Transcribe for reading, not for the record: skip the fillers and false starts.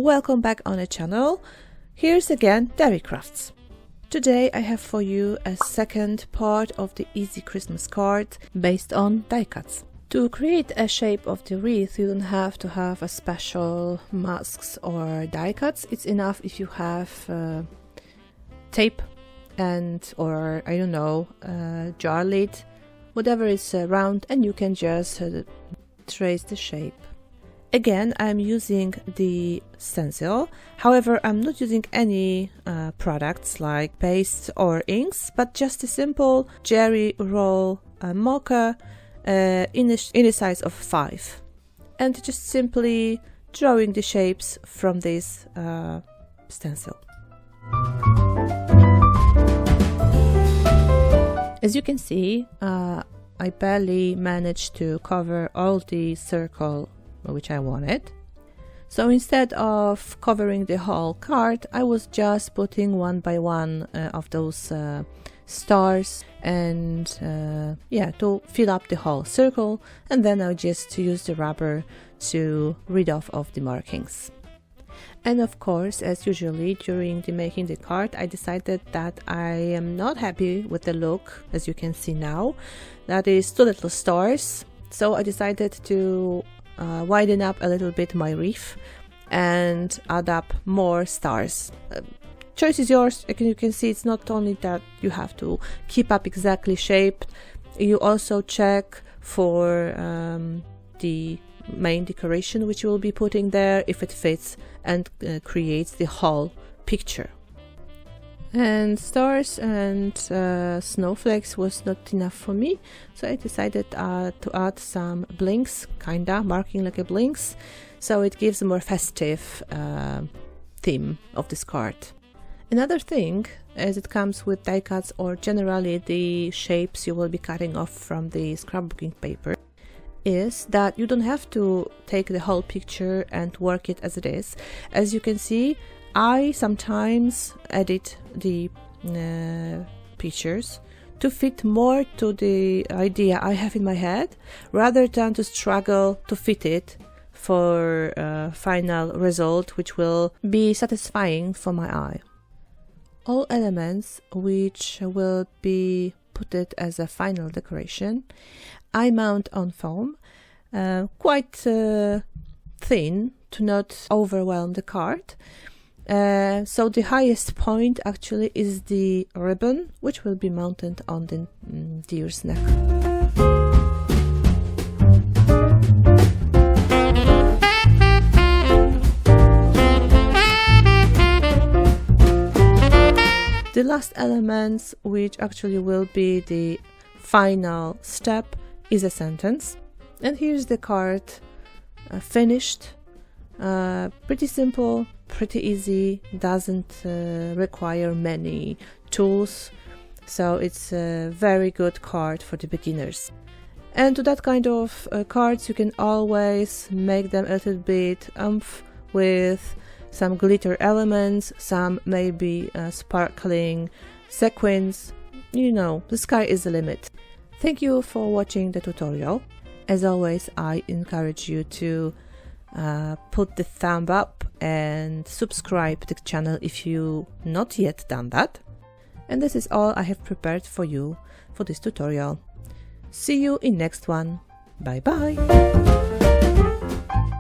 welcome back on the channel. Here's again Dairy Crafts. Today I have for you a second part of the easy Christmas card based on die cuts. To create a shape of the wreath you don't have to have a special masks or die cuts. It's enough if you have tape and or I don't know, jar lid, whatever is round, and you can just trace the shape. Again, I'm using the stencil, however I'm not using any products like pastes or inks, but just a simple jerry roll marker in a size of 5, and just simply drawing the shapes from this stencil. As you can see, I barely managed to cover all the circle which I wanted. So instead of covering the whole card, I was just putting one by one of those stars and to fill up the whole circle, and then I'll just use the rubber to rid off of the markings. And of course, as usually during the making the card, I decided that I am not happy with the look, as you can see now. That is 2 little stars. So I decided to widen up a little bit my wreath and add up more stars. Choice is yours. You can see it's not only that you have to keep up exactly shaped, you also check for the main decoration which you will be putting there, if it fits and creates the whole picture. And stars and snowflakes was not enough for me, so I decided to add some blinks, kinda marking like a blinks, so it gives a more festive theme of this card. Another thing, as it comes with die cuts or generally the shapes you will be cutting off from the scrapbooking paper, is that you don't have to take the whole picture and work it as it is. As you can see, I sometimes edit the pictures to fit more to the idea I have in my head, rather than to struggle to fit it for a final result which will be satisfying for my eye. All elements which will be put it as a final decoration I mount on foam, quite thin to not overwhelm the card. So the highest point actually is the ribbon, which will be mounted on the deer's neck. The last elements, which actually will be the final step, is a sentence. And here's the card finished. Pretty simple, pretty easy, doesn't require many tools, so it's a very good card for the beginners. And to that kind of cards you can always make them a little bit with some glitter elements, some maybe sparkling sequins. You know, the sky is the limit. Thank you for watching the tutorial. As always, I encourage you to put the thumb up and subscribe to the channel if you not yet done that. And this is all I have prepared for you for this tutorial. See you in next one. Bye bye.